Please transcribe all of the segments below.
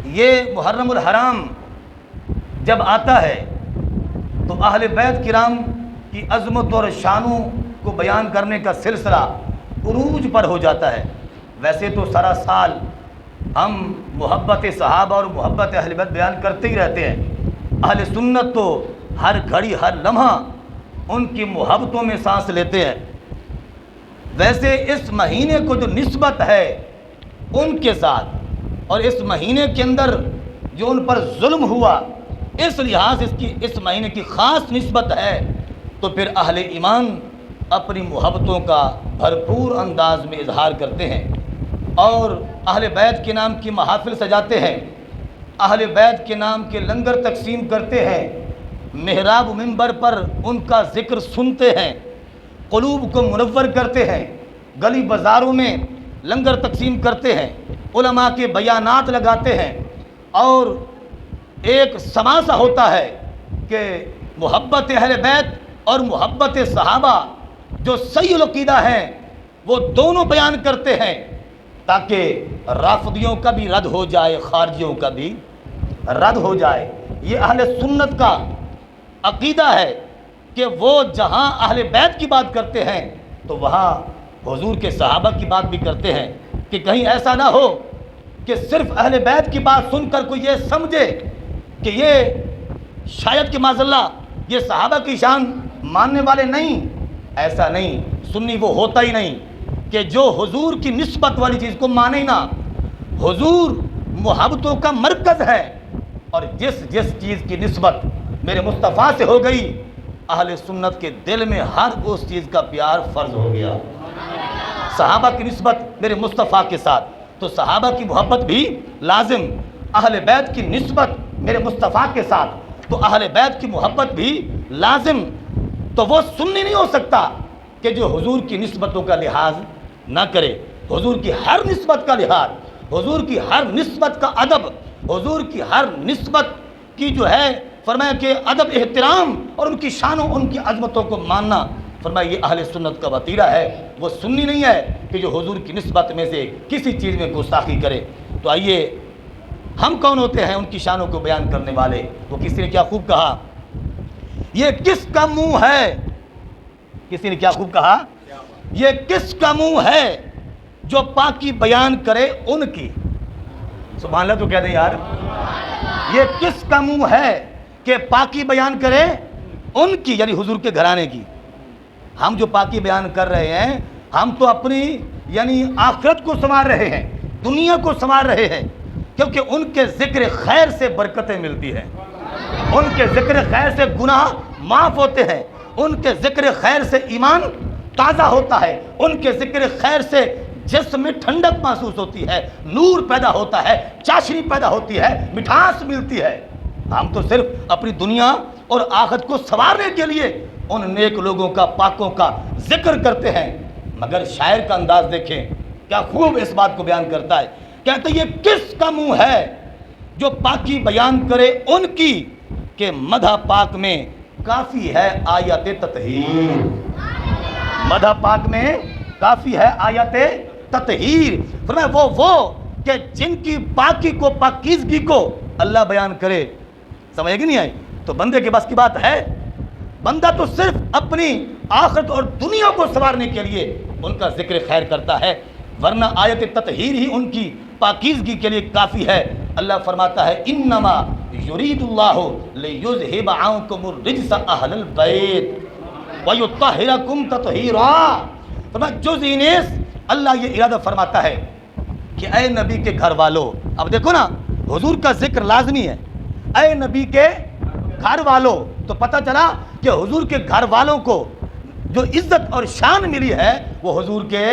یہ محرم الحرام جب آتا ہے تو اہل بیت کرام کی عظمت اور شانوں کو بیان کرنے کا سلسلہ عروج پر ہو جاتا ہے۔ ویسے تو سارا سال ہم محبت صحابہ اور محبت اہل بیت بیان کرتے ہی رہتے ہیں۔ اہل سنت تو ہر گھڑی ہر لمحہ ان کی محبتوں میں سانس لیتے ہیں۔ ویسے اس مہینے کو جو نسبت ہے ان کے ساتھ اور اس مہینے کے اندر جو ان پر ظلم ہوا، اس لحاظ اس مہینے کی خاص نسبت ہے، تو پھر اہل ایمان اپنی محبتوں کا بھرپور انداز میں اظہار کرتے ہیں اور اہل بیت کے نام کی محافل سجاتے ہیں، اہل بیت کے نام کے لنگر تقسیم کرتے ہیں، محراب و منبر پر ان کا ذکر سنتے ہیں، قلوب کو منور کرتے ہیں، گلی بازاروں میں لنگر تقسیم کرتے ہیں، علماء کے بیانات لگاتے ہیں، اور ایک سماسا ہوتا ہے کہ محبت اہل بیت اور محبت صحابہ جو صحیح العقیدہ ہیں وہ دونوں بیان کرتے ہیں تاکہ رافضیوں کا بھی رد ہو جائے، خارجیوں کا بھی رد ہو جائے۔ یہ اہل سنت کا عقیدہ ہے کہ وہ جہاں اہل بیت کی بات کرتے ہیں تو وہاں حضور کے صحابہ کی بات بھی کرتے ہیں، کہ کہیں ایسا نہ ہو کہ صرف اہل بیت کی بات سن کر کوئی یہ سمجھے کہ یہ شاید کہ معاذ اللہ یہ صحابہ کی شان ماننے والے نہیں۔ ایسا نہیں، سنی وہ ہوتا ہی نہیں کہ جو حضور کی نسبت والی چیز کو مانے ہی نہ۔ حضور محبتوں کا مرکز ہے، اور جس چیز کی نسبت میرے مصطفیٰ سے ہو گئی، اہل سنت کے دل میں ہر اس چیز کا پیار فرض ہو گیا۔ صحابہ کی نسبت میرے مصطفیٰ کے ساتھ تو صحابہ کی محبت بھی لازم، اہل بیت کی نسبت میرے مصطفیٰ کے ساتھ تو اہل بیت کی محبت بھی لازم۔ تو وہ سنی نہیں ہو سکتا کہ جو حضور کی نسبتوں کا لحاظ نہ کرے، حضور کی ہر نسبت کا لحاظ، حضور کی ہر نسبت کا ادب، حضور کی ہر نسبت کی جو ہے فرمایا کہ ادب احترام اور ان کی شانوں ان کی عظمتوں کو ماننا، فرمایا یہ اہل سنت کا وتیرہ ہے۔ وہ سنی نہیں ہے کہ جو حضور کی نسبت میں سے کسی چیز میں گستاخی کرے۔ تو آئیے، ہم کون ہوتے ہیں ان کی شانوں کو بیان کرنے والے؟ وہ کسی نے کیا خوب کہا، یہ کس کا منہ ہے، کسی نے کیا خوب کہا، یہ کس کا منہ ہے جو پاکی بیان کرے ان کی۔ سبحان اللہ تو کہہ دیں یار، یہ کس کا منہ ہے کہ پاکی بیان کرے ان کی، یعنی حضور کے گھرانے کی۔ ہم جو پاکی بیان کر رہے ہیں، ہم تو اپنی یعنی آخرت کو سنوار رہے ہیں، دنیا کو سنوار رہے ہیں، کیونکہ ان کے ذکر خیر سے برکتیں ملتی ہیں، ان کے ذکر خیر سے گناہ معاف ہوتے ہیں، ان کے ذکر خیر سے ایمان تازہ ہوتا ہے، ان کے ذکر خیر سے جسم میں ٹھنڈک محسوس ہوتی ہے، نور پیدا ہوتا ہے، چاشنی پیدا ہوتی ہے، مٹھاس ملتی ہے۔ ہم تو صرف اپنی دنیا اور آخرت کو سنوارنے کے لیے ان نیک لوگوں کا، پاکوں کا ذکر کرتے ہیں، مگر شاعر کا انداز دیکھیں کیا خوب اس بات کو بیان کرتا ہے، کہتے یہ کس کا منہ ہے جو پاکی بیان کرے ان کی، کہ مدح پاک میں کافی ہے آیت تطہیر، مدح پاک میں کافی ہے آیت تطہیر۔ فرمایا وہ کہ جن کی پاکی کو، پاکیزگی کو اللہ بیان کرے، سمجھے گی نہیں آئی؟ تو بندے کے بس کی بات ہے؟ بندہ تو صرف اپنی آخرت اور دنیا کو سنوارنے کے لیے ان کا ذکر خیر کرتا ہے، ورنہ آیت تطہیر ہی ان کی پاکیزگی کے لیے کافی ہے۔ اللہ فرماتا ہے انما یرید اللہ لیذہب عنکم الرجس اہل البیت ویطہرکم تطہیرا۔ فرمایا جز انیس اللہ یہ ارادہ فرماتا ہے کہ اے نبی کے گھر والوں، اب دیکھو نا حضور کا ذکر لازمی ہے، اے نبی کے گھر والوں، تو پتہ چلا کہ حضور کے گھر والوں کو جو عزت اور شان ملی ہے وہ حضور کے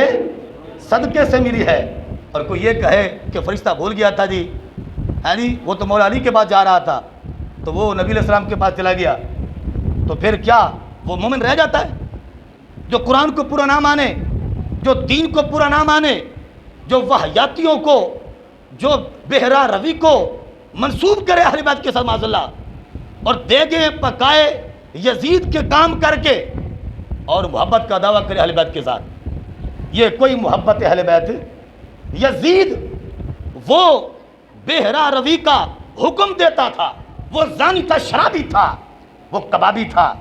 صدقے سے ملی ہے۔ اور کوئی یہ کہے کہ فرشتہ بھول گیا تھا جی، وہ تو مولا علی کے پاس جا رہا تھا تو وہ نبی علیہ السلام کے پاس چلا گیا، تو پھر کیا وہ مومن رہ جاتا ہے؟ جو قرآن کو پورا نہ مانے، جو دین کو پورا نہ مانے، جو وحیاتیوں کو، جو بہرا روی کو منسوب کرے اہل بیت کے ساتھ معاذ اللہ، اور دیگیں پکائے یزید کے کام کر کے اور محبت کا دعویٰ کرے اہل بیت کے ساتھ، یہ کوئی محبت اہل بیت؟ یزید وہ بہرا روی کا حکم دیتا تھا، وہ زانی تھا، شرابی تھا، وہ کبابی تھا،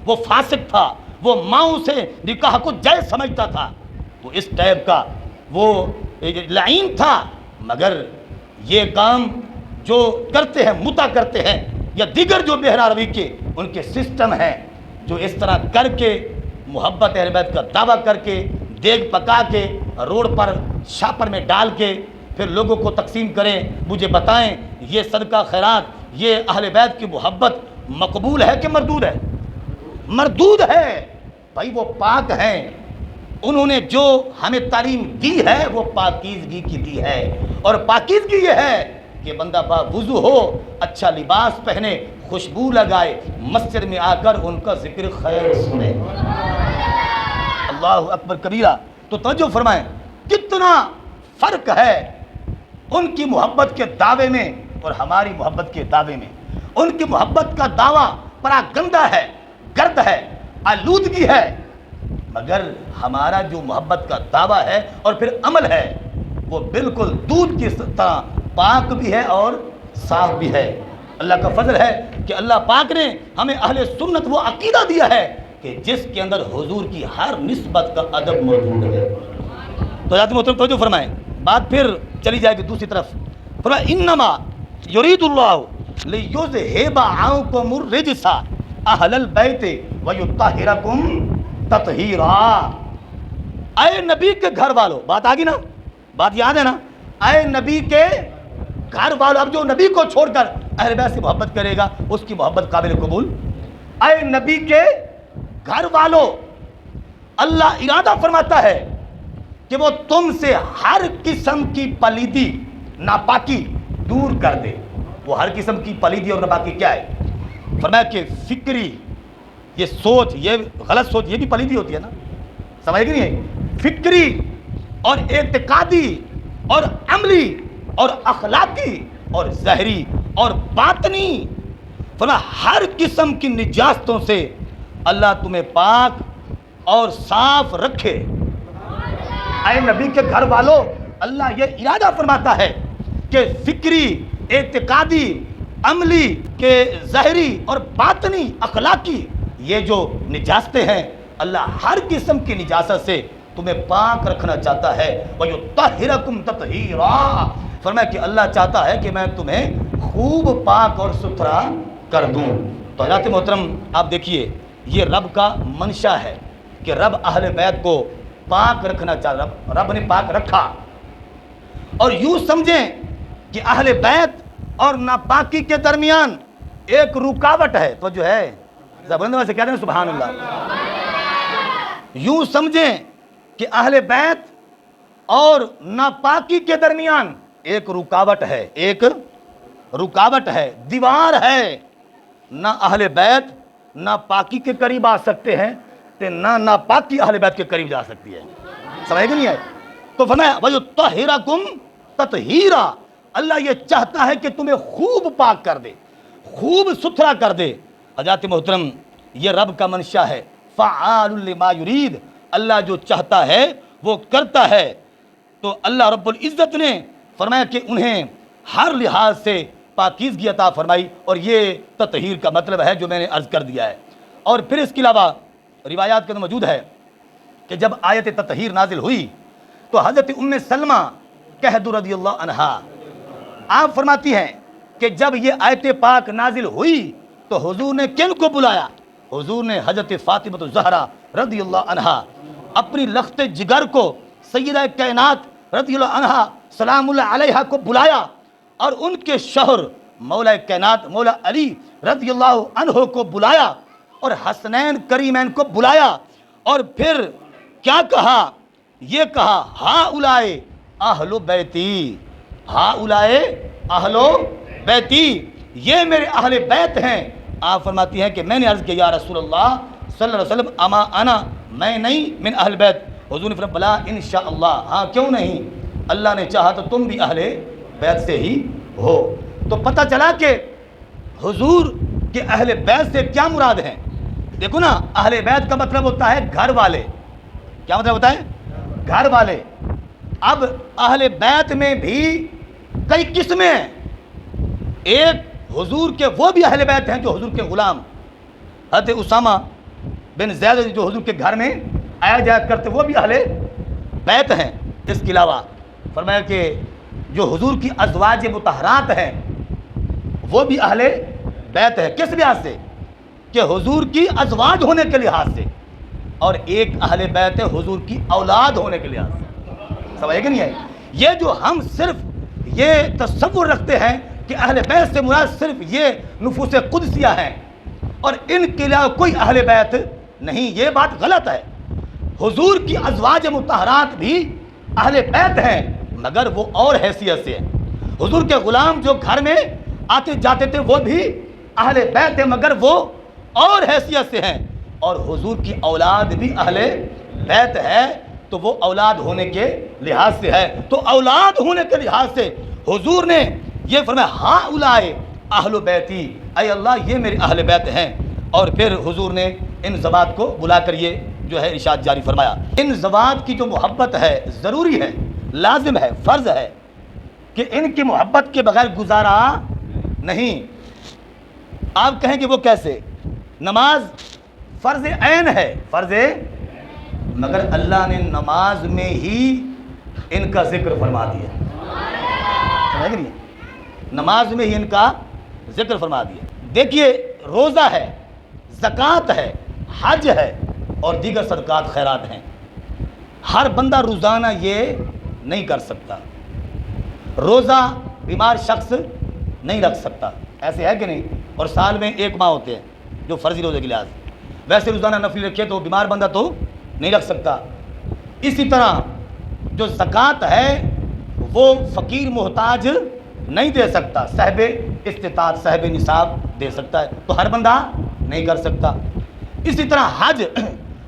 وہ فاسق تھا، وہ ماؤں سے نکاح کو جائز سمجھتا تھا، وہ اس ٹائپ کا وہ لعین تھا، مگر یہ کام جو کرتے ہیں، متا کرتے ہیں یا دیگر جو بہرا روی کے ان کے سسٹم ہیں، جو اس طرح کر کے محبت اہل بیت کا دعویٰ کر کے دیگ پکا کے روڈ پر شاپر میں ڈال کے پھر لوگوں کو تقسیم کریں، مجھے بتائیں یہ صدقہ خیرات، یہ اہل بیت کی محبت مقبول ہے کہ مردود ہے؟ مردود ہے۔ بھائی وہ پاک ہیں، انہوں نے جو ہمیں تعلیم دی ہے وہ پاکیزگی کی دی ہے، اور پاکیزگی یہ ہے کہ بندہ باوضو ہو، اچھا لباس پہنے، خوشبو لگائے، مسجد میں آ کر ان کا ذکر خیر سنے۔ اللہ اکبر کبیرہ۔ تو توجہ فرمائیں کتنا فرق ہے ان کی محبت کے دعوے میں اور ہماری محبت کے دعوے میں۔ ان کی محبت کا دعویٰ بڑا گندا ہے، گرد ہے، آلودگی ہے، مگر ہمارا جو محبت کا دعویٰ ہے اور پھر عمل ہے وہ بالکل دودھ کی طرح پاک بھی ہے اور صاف بھی ہے۔ اللہ کا فضل ہے کہ اللہ پاک نے ہمیں اہل سنت وہ عقیدہ دیا ہے کہ جس کے اندر حضور کی ہر نسبت کا ادب موجود ہے۔ تو حضرات محترم توجہ فرمائیں، بات پھر چلی جائے گی دوسری طرف۔ فرمایا انما یرید اللہ لیذھب عنکم الرجس اہل البیت ویطہرکم تطہیرا۔ اے نبی کے گھر والوں، بات آگی نا، بات یاد ہے نا، اے نبی کے گھر والوں۔ اب جو نبی کو چھوڑ کر اہل بیت سے محبت کرے گا اس کی محبت قابل قبول۔ اے نبی کے گھر والوں، اللہ ارادہ فرماتا ہے کہ وہ تم سے ہر قسم کی پلیدی، ناپاکی دور کر دے۔ وہ ہر قسم کی پلیدی اور ناپاکی کیا ہے؟ فرمایا کہ فکری، یہ سوچ، یہ غلط سوچ، یہ بھی پلیدی ہوتی ہے نا، سمجھ گئی نہیں ہے؟ فکری اور اعتقادی اور عملی اور اخلاقی اور ظاہری اور باطنی، فرمایا ہر قسم کی نجاستوں سے اللہ تمہیں پاک اور صاف رکھے۔ اے نبی کے گھر والوں، اللہ یہ ارادہ فرماتا ہے کہ فکری، اعتقادی، عملی کے ظاہری اور باطنی اخلاقی یہ جو نجاستیں ہیں، اللہ ہر قسم کی نجاست سے تمہیں پاک رکھنا چاہتا ہے۔ وَيُطَهِّرَكُمْ تَطْهِيرًا، فرمایا کہ اللہ چاہتا ہے کہ میں تمہیں خوب پاک اور ستھرا کر دوں۔ تو حضرات محترم آپ دیکھیے، یہ رب کا منشا ہے کہ رب اہل بیت کو پاک رکھنا چاہتا، رب نے پاک رکھا۔ اور یوں سمجھیں کہ اہل بیت اور ناپاکی کے درمیان ایک رکاوٹ ہے، تو جو ہے زبردست سے کہتے ہیں سبحان اللہ۔ یوں سمجھیں کہ اہل بیت اور ناپاکی کے درمیان ایک رکاوٹ ہے، ایک رکاوٹ ہے، دیوار ہے۔ نہ اہل بیت ناپاکی کے قریب آ سکتے ہیں تو نہ ناپاکی اہل بیت کے قریب جا سکتی ہے، سمجھ گئی نہیں ہے؟ تو فرمایا وَيُطَّهِرَكُمْ تَطْهِيرًا، اللہ یہ چاہتا ہے کہ تمہیں خوب پاک کر دے، خوب ستھرا کر دے۔ حضرات محترم یہ رب کا منشا ہے، فعال لما یرید، اللہ جو چاہتا ہے وہ کرتا ہے۔ تو اللہ رب العزت نے فرمایا کہ انہیں ہر لحاظ سے پاکیزگی عطا فرمائی، اور یہ تطہیر کا مطلب ہے جو میں نے عرض کر دیا ہے۔ اور پھر اس کے علاوہ روایات کے اندر موجود ہے کہ جب آیت تطہیر نازل ہوئی تو حضرت ام سلمہ کہد رضی اللہ عنہا آپ فرماتی ہیں کہ جب یہ آیت پاک نازل ہوئی تو حضور نے کن کو بلایا؟ حضور نے حضرت فاطمہ الزہرا رضی اللہ عنہا، اپنی لخت جگر کو، سیدہ کائنات رضی اللہ عنہا سلام اللہ علیہا کو بلایا، اور ان کے شوہر مولا کائنات مولا علی رضی اللہ عنہ کو بلایا، اور حسنین کریمین کو بلایا، اور پھر کیا کہا؟ یہ کہا ہؤلاء اہل بیتی، ہؤلاء اہل بیتی، یہ میرے اہل بیت ہیں۔ آپ فرماتی ہیں کہ میں نے عرض کیا یا رسول اللہ صلی اللہ علیہ وسلم اما انا، میں نہیں من اہل بیت؟ حضور نے فرمایا بلا انشاءاللہ، ہاں کیوں نہیں، اللہ نے چاہا تو تم بھی اہل بیت سے ہی ہو۔ تو پتہ چلا کہ حضور کے اہل بیت سے کیا مراد ہیں۔ دیکھو نا، اہل بیت کا مطلب ہوتا ہے گھر والے۔ کیا مطلب ہوتا ہے؟ گھر والے۔ اب اہل بیت میں بھی کئی قسمیں ہیں۔ ایک حضور کے وہ بھی اہل بیت ہیں جو حضور کے غلام، حضرت اسامہ بن زید جو حضور کے گھر میں آیا جایا کرتے وہ بھی اہل بیت ہیں۔ اس کے علاوہ فرمایا کہ جو حضور کی ازواج مطہرات ہیں وہ بھی اہل بیت ہے۔ کس لحاظ سے؟ کہ حضور کی ازواج ہونے کے لحاظ سے، اور ایک اہل بیت ہے حضور کی اولاد ہونے کے لحاظ سے۔ سمجھے کہ نہیں ہے؟ یہ جو ہم صرف یہ تصور رکھتے ہیں کہ اہل بیت سے مراد صرف یہ نفوس قدسیہ ہیں اور ان کے علاوہ کوئی اہل بیت نہیں، یہ بات غلط ہے۔ حضور کی ازواج مطہرات بھی اہل بیت ہیں مگر وہ اور حیثیت سے ہیں۔ حضور کے غلام جو گھر میں آتے جاتے تھے وہ بھی اہل بیت ہیں مگر وہ اور حیثیت سے ہیں، اور حضور کی اولاد بھی اہل بیت ہے تو وہ اولاد ہونے کے لحاظ سے ہے۔ تو اولاد ہونے کے لحاظ سے حضور نے یہ فرمایا ہاں اولائے اہل بیتی، اے اللہ یہ میرے اہل بیت ہیں، اور پھر حضور نے ان زوات کو بلا کر یہ جو ہے ارشاد جاری فرمایا۔ ان زوات کی جو محبت ہے ضروری ہے، لازم ہے، فرض ہے کہ ان کی محبت کے بغیر گزارا نہیں۔ آپ کہیں کہ وہ کیسے؟ نماز فرض عین ہے، فرض، مگر اللہ نے نماز میں ہی ان کا ذکر فرما دیا، سمجھ گئے؟ نماز میں ہی ان کا ذکر فرما دیا۔ دیکھیے روزہ ہے، زکوٰۃ ہے، حج ہے اور دیگر صدقات خیرات ہیں، ہر بندہ روزانہ یہ نہیں کر سکتا۔ روزہ بیمار شخص نہیں رکھ سکتا، ایسے ہے کہ نہیں؟ اور سال میں ایک ماہ ہوتے ہیں جو فرضی روزے کے لحاظ، ویسے روزانہ نفل رکھے تو بیمار بندہ تو نہیں رکھ سکتا۔ اسی طرح جو زکوٰۃ ہے وہ فقیر محتاج نہیں دے سکتا، صاحب استطاعت صاحب نصاب دے سکتا ہے، تو ہر بندہ نہیں کر سکتا۔ اسی طرح حج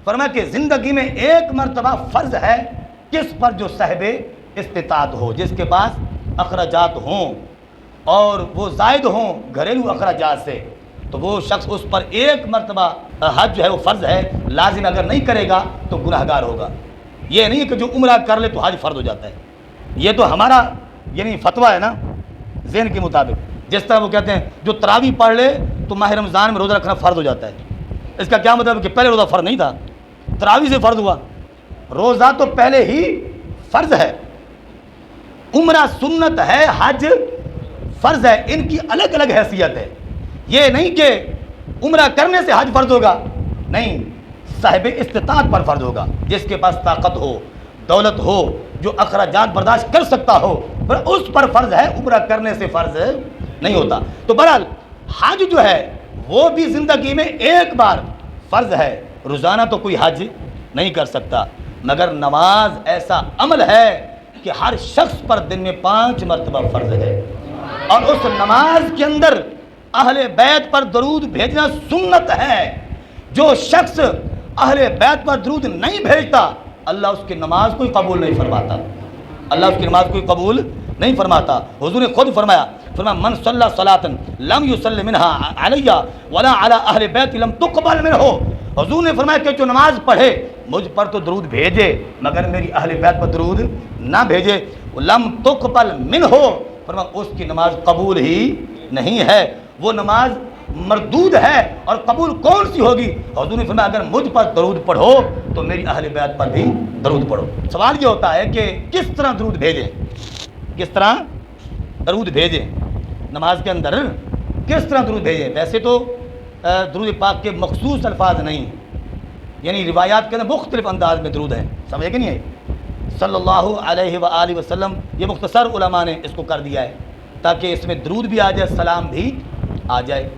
فرمایا کہ زندگی میں ایک مرتبہ فرض ہے کس پر؟ جو صاحب استطاعت ہو، جس کے پاس اخراجات ہوں اور وہ زائد ہوں گھریلو اخراجات سے، تو وہ شخص اس پر ایک مرتبہ حج جو ہے وہ فرض ہے، لازم اگر نہیں کرے گا تو گناہگار ہوگا۔ یہ نہیں کہ جو عمرہ کر لے تو حج فرض ہو جاتا ہے، یہ تو ہمارا یعنی فتویٰ ہے نا ذہن کے مطابق۔ جس طرح وہ کہتے ہیں جو تراویح پڑھ لے تو ماہ رمضان میں روزہ رکھنا فرض ہو جاتا ہے، اس کا کیا مطلب کہ پہلے روزہ فرض نہیں تھا، تراویح سے فرض ہوا؟ روزہ تو پہلے ہی فرض ہے، عمرہ سنت ہے، حج فرض ہے، ان کی الگ الگ حیثیت ہے۔ یہ نہیں کہ عمرہ کرنے سے حج فرض ہوگا، نہیں، صاحب استطاعت پر فرض ہوگا، جس کے پاس طاقت ہو، دولت ہو، جو اخراجات برداشت کر سکتا ہو، پر اس پر فرض ہے، عمرہ کرنے سے فرض نہیں ہوتا۔ تو بہرحال حج جو ہے وہ بھی زندگی میں ایک بار فرض ہے، روزانہ تو کوئی حج نہیں کر سکتا، مگر نماز ایسا عمل ہے کہ ہر شخص پر دن میں 5 مرتبہ فرض ہے، اور اس نماز کے اندر اہل بیت پر درود بھیجنا سنت ہے۔ جو شخص اہل بیت پر درود نہیں بھیجتا اللہ اس کی نماز کوئی قبول نہیں فرماتا، اللہ اس کی نماز کوئی قبول نہیں فرماتا۔ حضور نے خود فرمایا من صلی صلاۃ لم یصلی منها علی ولا علی اہل بیت لم تقبل منہ۔ حضور نے فرمایا کہ جو نماز پڑھے مجھ پر تو درود بھیجے مگر میری اہل بیت پر درود نہ بھیجے، لم تقبل منہ، فرمایا اس کی نماز قبول ہی نہیں ہے، وہ نماز مردود ہے۔ اور قبول کون سی ہوگی؟ حضور نے فرمایا اگر مجھ پر درود پڑھو تو میری اہل بیت پر بھی درود پڑھو۔ سوال یہ ہوتا ہے کہ کس طرح درود بھیجیں، کس طرح درود بھیجیں نماز کے اندر، کس طرح درود بھیجیں؟ ویسے تو درود پاک کے مخصوص الفاظ نہیں، یعنی روایات کے اندر مختلف انداز میں درود ہیں، سمجھے کہ نہیں ہے؟ صلی اللہ علیہ وآلہ وسلم، یہ مختصر علماء نے اس کو کر دیا ہے تاکہ اس میں درود بھی آ جائے، سلام بھی آ جائے۔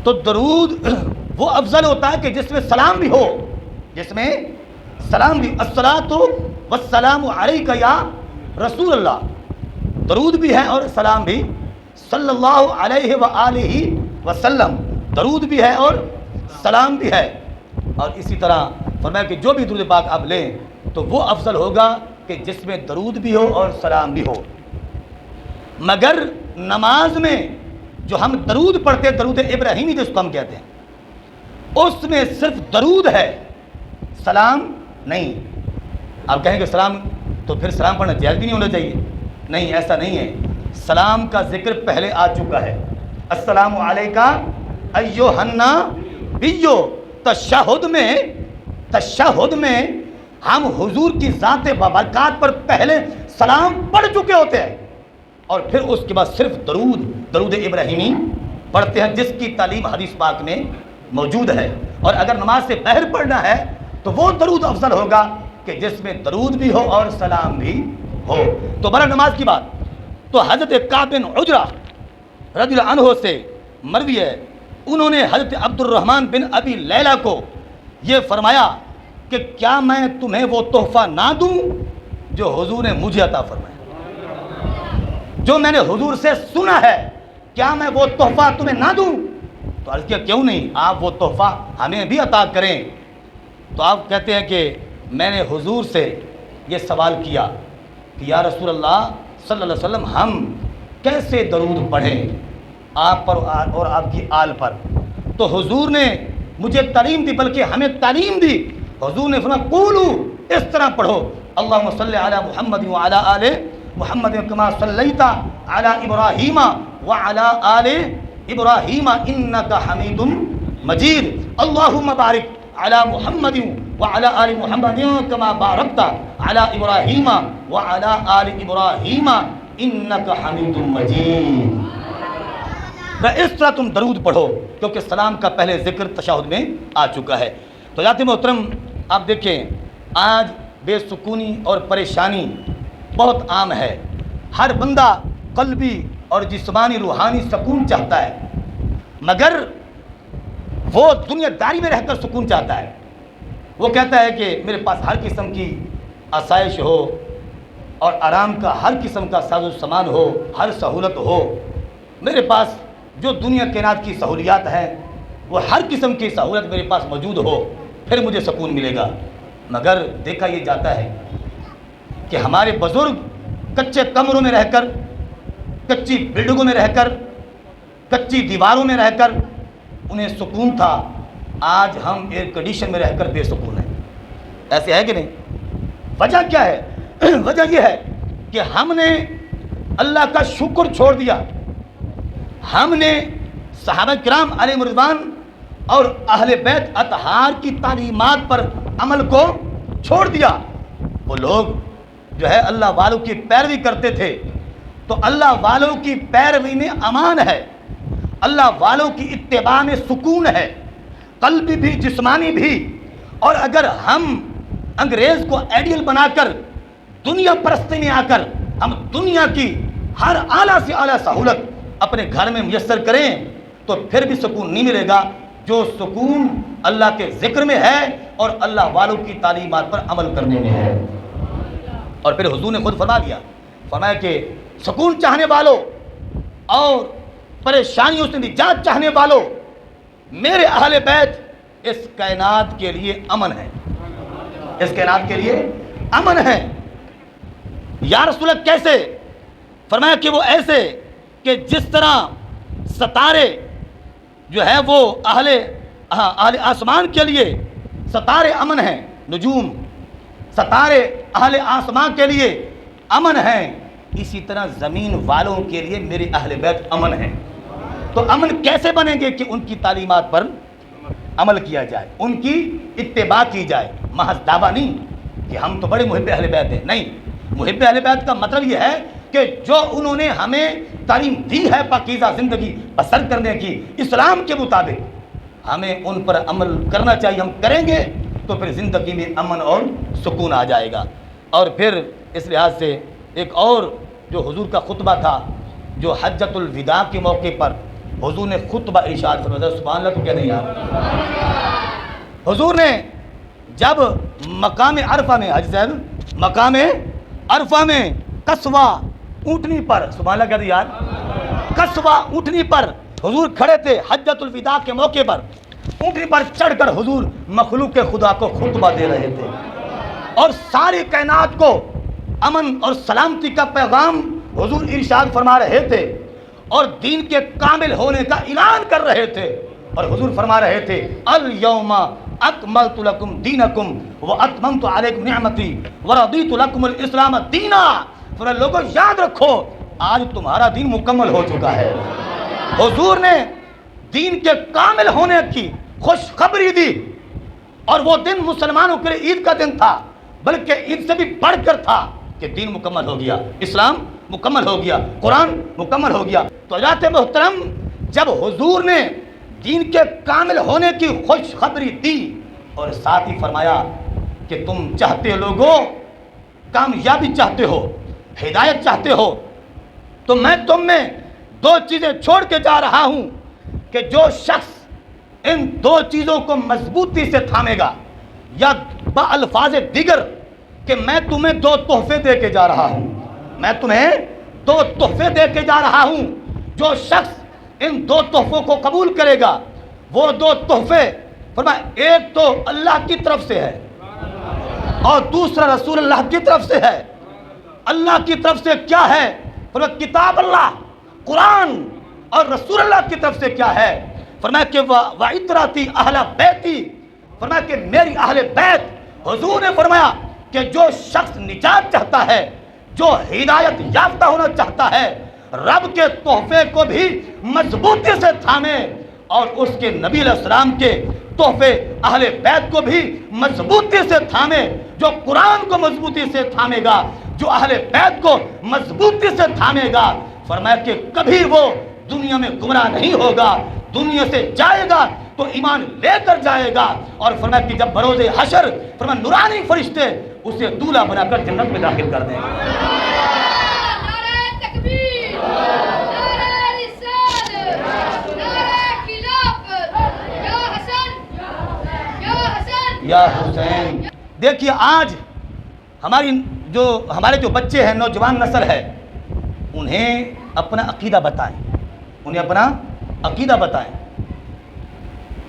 تو درود وہ افضل ہوتا ہے کہ جس میں سلام بھی ہو، جس میں سلام بھی، الصلاۃ والسلام علیک یا رسول اللہ، درود بھی ہے اور سلام بھی، صلی اللہ علیہ وآلہ وسلم، درود بھی ہے اور سلام بھی ہے۔ اور اسی طرح فرمایا کہ جو بھی درود پاک آپ لیں تو وہ افضل ہوگا کہ جس میں درود بھی ہو اور سلام بھی ہو۔ مگر نماز میں جو ہم درود پڑھتے ہیں، درود ابراہیمی جس کو ہم کہتے ہیں، اس میں صرف درود ہے، سلام نہیں۔ آپ کہیں کہ سلام تو پھر سلام پڑھنا جائز بھی نہیں ہونا چاہیے، نہیں، ایسا نہیں ہے۔ سلام کا ذکر پہلے آ چکا ہے، السلام علیکہ ایھا النبی۔ تشہد میں ہم حضور کی ذات بابرکات پر پہلے سلام پڑھ چکے ہوتے ہیں، اور پھر اس کے بعد صرف درود ابراہیمی پڑھتے ہیں، جس کی تعلیم حدیث پاک میں موجود ہے۔ اور اگر نماز سے باہر پڑھنا ہے تو وہ درود افضل ہوگا کہ جس میں درود بھی ہو اور سلام بھی ہو۔ تو برا نماز کی بات تو حضرت کعب بن عجرہ رضی اللہ عنہ سے مروی ہے، انہوں نے حضرت عبد الرحمن بن ابی لیلہ کو یہ فرمایا کہ کیا میں تمہیں وہ تحفہ نہ دوں جو حضور نے مجھے عطا فرمایا، جو میں نے حضور سے سنا ہے، کیا میں وہ تحفہ تمہیں نہ دوں؟ تو عرض کیا کیوں نہیں، آپ وہ تحفہ ہمیں بھی عطا کریں۔ تو آپ کہتے ہیں کہ میں نے حضور سے یہ سوال کیا کہ یا رسول اللہ صلی اللہ علیہ وسلم ہم کیسے درود پڑھیں آپ پر اور آپ کی آل پر؟ تو حضور نے مجھے تعلیم دی، بلکہ ہمیں تعلیم دی۔ حضور نے فرمایا قولو، اس طرح پڑھو، اللہم صلی علی محمد وعلی آل محمد کما صلیت علی ابراہیم وعلی آل ابراہیم انک حمید مجید، اللہم بارک علی محمد وعلی آل محمد کما بارکت علی ابراہیم وعلی آل ابراہیم انک حمید مجید۔ اس طرح تم درود پڑھو، کیونکہ سلام کا پہلے ذکر تشہد میں آ چکا ہے۔ تو ذات محترم آپ دیکھیں آج بے سکونی اور پریشانی بہت عام ہے، ہر بندہ قلبی اور جسمانی روحانی سکون چاہتا ہے، مگر وہ دنیا داری میں رہ کر سکون چاہتا ہے۔ وہ کہتا ہے کہ میرے پاس ہر قسم کی آسائش ہو اور آرام کا ہر قسم کا ساز و سامان ہو، ہر سہولت ہو، میرے پاس جو دنیا کائنات کی سہولیات ہیں وہ ہر قسم کی سہولت میرے پاس موجود ہو، پھر مجھے سکون ملے گا۔ مگر دیکھا یہ جاتا ہے کہ ہمارے بزرگ کچے کمروں میں رہ کر، کچی بلڈنگوں میں رہ کر، کچی دیواروں میں رہ کر انہیں سکون تھا، آج ہم ایئر کنڈیشن میں رہ کر بے سکون ہیں۔ ایسے ہے کہ نہیں؟ وجہ کیا ہے؟ وجہ یہ ہے کہ ہم نے اللہ کا شکر چھوڑ دیا، ہم نے صحابہ کرام علیہ رضوان اور اہل بیت اطہار کی تعلیمات پر عمل کو چھوڑ دیا۔ وہ لوگ جو ہے اللہ والوں کی پیروی کرتے تھے، تو اللہ والوں کی پیروی میں امان ہے، اللہ والوں کی اتباع میں سکون ہے، قلبی بھی جسمانی بھی۔ اور اگر ہم انگریز کو آئیڈیل بنا کر دنیا پرستی میں آ کر ہم دنیا کی ہر اعلیٰ سے اعلیٰ سہولت اپنے گھر میں میسر کریں تو پھر بھی سکون نہیں ملے گا، جو سکون اللہ کے ذکر میں ہے اور اللہ والوں کی تعلیمات پر عمل کرنے میں ہے۔ اور پھر حضور نے خود فرما دیا، فرمایا کہ سکون چاہنے والوں اور پریشانیوں سے نجات چاہنے والوں، میرے اہل بیت اس کائنات کے لیے امن ہے، اس کائنات کے لیے امن ہے۔ یا رسول اللہ کیسے؟ فرمایا کہ وہ ایسے کہ جس طرح ستارے جو ہے وہ اہل آسمان کے لیے ستارے امن ہیں، نجوم ستارے اہل آسمان کے لیے امن ہیں، اسی طرح زمین والوں کے لیے میرے اہل بیت امن ہیں۔ تو امن کیسے بنیں گے؟ کہ ان کی تعلیمات پر عمل کیا جائے، ان کی اتباع کی جائے، محض دعویٰ نہیں کہ ہم تو بڑے محب اہل بیت ہیں، نہیں، محب اہل بیت کا مطلب یہ ہے کہ جو انہوں نے ہمیں تعلیم دی ہے پاکیزہ زندگی بسر کرنے کی اسلام کے مطابق، ہمیں ان پر عمل کرنا چاہیے، ہم کریں گے تو پھر زندگی میں امن اور سکون آ جائے گا۔ اور پھر اس لحاظ سے ایک اور جو حضور کا خطبہ تھا، جو حجۃ الوداع کے موقع پر حضور نے خطبہ ارشاد فرمایا، سبحان اللہ تو کہہ دیں یار۔ حضور نے جب مقام عرفہ میں، حج صاحب مقام عرفہ میں قصوہ اونٹنی پر، سبحان اللہ کہہ دیں یار، قصوہ اونٹنی پر حضور کھڑے تھے حجۃ الوداع کے موقع پر، اونٹنی پر چڑھ کر حضور مخلوق خدا کو خطبہ دے رہے تھے اور ساری کائنات کو امن اور سلامتی کا پیغام حضور ارشاد فرما رہے تھے اور دین کے کامل ہونے کا اعلان کر رہے تھے۔ اور حضور فرما رہے تھے الیوم اکملت لکم دینکم واتممت علیکم نعمتی ورضیت لکم الاسلام دینا۔ فرمایا لوگوں یاد رکھو آج تمہارا دین مکمل ہو چکا ہے۔ حضور نے دین کے کامل ہونے کی خوشخبری دی، اور وہ دن مسلمانوں کے لیے عید کا دن تھا، بلکہ عید سے بھی بڑھ کر تھا کہ دین مکمل ہو گیا، اسلام مکمل ہو گیا، قرآن مکمل ہو گیا۔ تو حضرات محترم، جب حضور نے دین کے کامل ہونے کی خوشخبری دی اور ساتھ ہی فرمایا کہ تم چاہتے لوگوں کامیابی چاہتے ہو، ہدایت چاہتے ہو، تو میں تم میں دو چیزیں چھوڑ کے جا رہا ہوں کہ جو شخص ان دو چیزوں کو مضبوطی سے تھامے گا، یا بالفاظ دیگر کہ میں تمہیں دو تحفے دے کے جا رہا ہوں، میں تمہیں دو تحفے دے کے جا رہا ہوں، جو شخص ان دو تحفوں کو قبول کرے گا، وہ دو تحفے فرمایا ایک تو اللہ کی طرف سے ہے اور دوسرا رسول اللہ کی طرف سے ہے۔ اللہ کی طرف سے کیا ہے؟ فرمایا کتاب اللہ قرآن، اور رسول اللہ کی طرف سے کیا ہے؟ فرمایا کہ وَعِتْرَتِي اہل بیتی، فرمایا کہ میری اہل بیت۔ حضور نے فرمایا کہ جو شخص نجات چاہتا ہے، جو ہدایت یافتہ ہونا چاہتا ہے، رب کے تحفے کو بھی مضبوطی سے تھامے، اور اس کے نبی علیہ السلام کے تحفے اہل بیت کو بھی مضبوطی سے تھامے۔ جو قرآن کو مضبوطی سے تھامے گا، جو اہل بیت کو مضبوطی سے تھامے گا، فرمایا کہ کبھی وہ دنیا میں گمراہ نہیں ہوگا، دنیا سے جائے گا تو ایمان لے کر جائے گا، اور فرمایا کہ جب بروز حشر فرمایا نورانی فرشتے اسے دولہا بنا کر جنت میں داخل کر دیں گے۔ نعرہ تکبیر، نعرہ رسالت، نعرہ خلافت، یا حسن یا حسن یا حسین۔ دیکھیے آج ہمارے جو بچے ہیں، نوجوان نسل ہے، انہیں اپنا عقیدہ بتائیں، انہیں اپنا عقیدہ بتائیں۔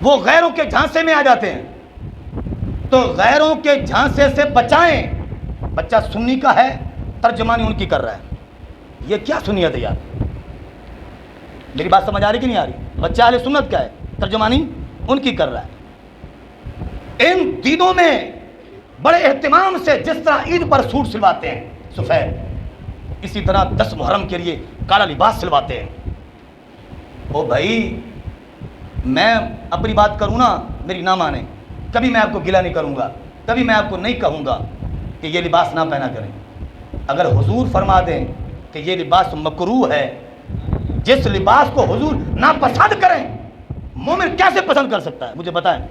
وہ غیروں کے جھانسے میں آ جاتے ہیں، تو غیروں کے جھانسے سے بچائیں۔ بچہ سنی کا ہے، ترجمانی ان کی کر رہا ہے، یہ کیا سنیت ہے یار؟ میری بات سمجھ آ رہی کہ نہیں آ رہی؟ بچہ اہل سنت کا ہے، ترجمانی ان کی کر رہا ہے۔ ان دنوں میں بڑے اہتمام سے جس طرح عید پر سوٹ سلواتے ہیں سفید، اسی طرح 10 محرم کے لیے کالا لباس سلواتے ہیں۔ او بھائی، میں اپنی بات کروں نا، میری نہ مانیں، کبھی میں آپ کو گلہ نہیں کروں گا، کبھی میں آپ کو نہیں کہوں گا کہ یہ لباس نہ پہنا کریں۔ اگر حضور فرما دیں کہ یہ لباس مکروہ ہے، جس لباس کو حضور ناپسند کریں، مومن کیسے پسند کر سکتا ہے؟ مجھے بتائیں۔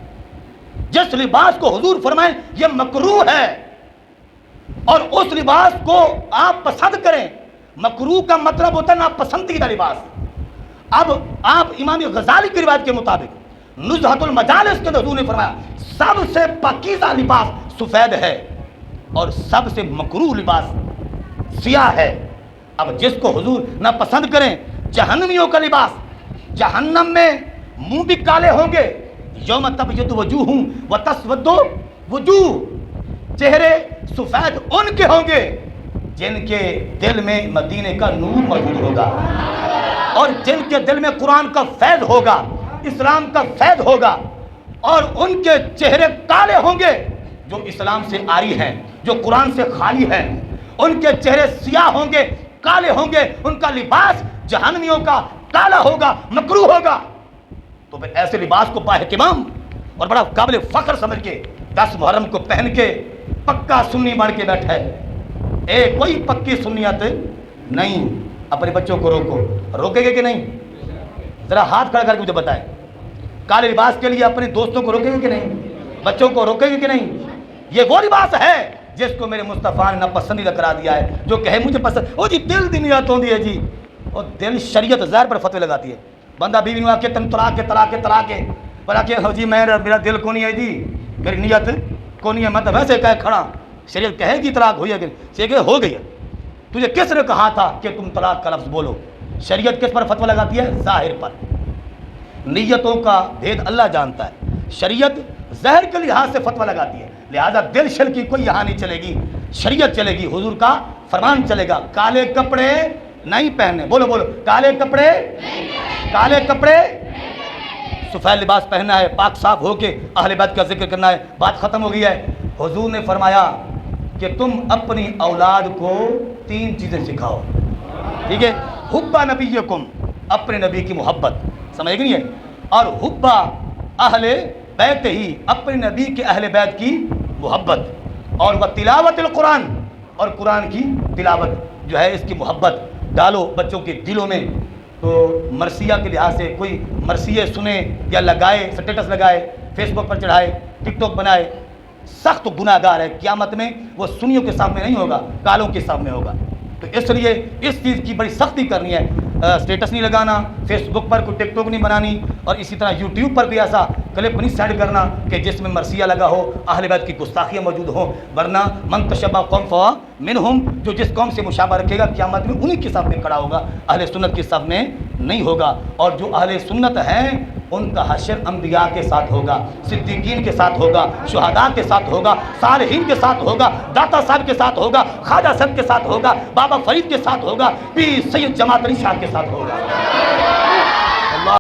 جس لباس کو حضور فرمائیں یہ مکروہ ہے، اور اس لباس کو آپ پسند کریں، مکروہ کا مطلب ہوتا ہے ناپسندیدہ لباس۔ اب آپ امام غزالی کی روایت کے مطابق نزہۃ المجالس کے حضور نے فرمایا سب سے پاکیزہ لباس سفید ہے، اور سب سے مکروہ لباس سیاہ ہے۔ اب جس کو حضور نہ پسند کریں، جہنمیوں کا لباس، جہنم میں منہ بھی کالے ہوں گے، یوم تبیض وجوہ وتسود وجوہ، چہرے سفید ان کے ہوں گے جن کے دل میں مدینے کا نور موجود ہوگا، اور جن کے دل میں قرآن کا فیض ہوگا، اسلام کا فیض ہوگا، اور ان کے چہرے کالے ہوں گے جو اسلام سے عاری ہیں، جو قرآن سے خالی ہیں۔ ان کے چہرے سیاہ ہوں گے، کالے ہوں گے، ان کا لباس جہنمیوں کا کالا ہوگا، مکروہ ہوگا۔ تو پھر ایسے لباس کو بااہتمام اور بڑا قابل فخر سمجھ کے 10 محرم کو پہن کے پکا سنی بن کے بیٹھا ہے۔ کوئی پکی سنیت نہیں۔ اپنے بچوں کو روکے گے کہ نہیں؟ ذرا ہاتھ کھڑا کر کے مجھے بتائیں، کالے لباس کے لیے اپنے دوستوں کو روکے گے کہ نہیں؟ بچوں کو روکے گے کہ نہیں؟ یہ وہ لباس ہے جس کو میرے مصطفیٰ نے ناپسندیدہ کرا دیا ہے۔ جو کہے مجھے پسند، او جی دل دی نیت ہوندی ہے جی، اور دل شریعت ظاہر پر فتوے لگاتی ہے۔ بندہ بیوی نو آ کے تم طلاق کے بلا کہ ہو جی میرا دل کو نہیں ہے جی، میری نیت کو نہیں ہے، میں تو ویسے کہہ کھڑا، شریعت کہے گی طلاق ہوئی ہے کہ نہیں؟ ہو گئی ہے۔ تجھے کس نے کہا تھا کہ تم طلاق کا لفظ بولو؟ شریعت کس پر فتویٰ لگاتی ہے؟ ظاہر پر۔ نیتوں کا بھید اللہ جانتا ہے، شریعت ظاہر کے لحاظ سے فتویٰ لگاتی ہے، لہذا دل شل کی کوئی یہاں نہیں چلے گی، شریعت چلے گی، حضور کا فرمان چلے گا۔ کالے کپڑے نہیں پہننے، بولو کالے کپڑے، کالے کپڑے، سفید لباس پہننا ہے، پاک صاف ہو کے اہل بیت کا ذکر کرنا ہے۔ بات ختم ہو گئی ہے۔ حضور نے فرمایا کہ تم اپنی اولاد کو 3 چیزیں سکھاؤ۔ ٹھیک ہے، حب نبیکم، اپنے نبی کی محبت، سمجھ گئی ہے، اور حب اہل بیت ہی، اپنے نبی کے اہل بیت کی محبت، اور وہ تلاوت القرآن، اور قرآن کی تلاوت جو ہے اس کی محبت ڈالو بچوں کے دلوں میں۔ تو مرثیہ کے لحاظ سے کوئی مرثیے سنے یا لگائے، سٹیٹس لگائے، فیس بک پر چڑھائے، ٹک ٹاک بنائے، سخت گناہ گار ہے، قیامت میں وہ سنیوں کے سامنے نہیں ہوگا، کالوں کے سامنے ہوگا۔ تو اس لیے اس چیز کی بڑی سختی کرنی ہے، سٹیٹس نہیں لگانا، فیس بک پر کوئی ٹک ٹاک نہیں بنانی، اور اسی طرح یوٹیوب پر بھی ایسا کلپ نہیں سیٹ کرنا کہ جس میں مرثیہ لگا ہو، اہل بیت کی گستاخیاں موجود ہوں، ورنہ من تشبہ قوم فہو منہم، جو جس قوم سے مشابہ رکھے گا قیامت میں انہی کے صف میں کھڑا ہوگا، اہل سنت کے صف میں نہیں ہوگا۔ اور جو اہل سنت ہیں ان کا حشر انبیاء کے ساتھ ہوگا، صدیقین کے ساتھ ہوگا، شہداء کے ساتھ ہوگا، صالحین کے ساتھ ہوگا، داتا صاحب کے ساتھ ہوگا، خواجہ صاحب کے ساتھ ہوگا، بابا فرید کے ساتھ ہوگا، پیر سید جماعت علی شاہ کے ساتھ ہوگا۔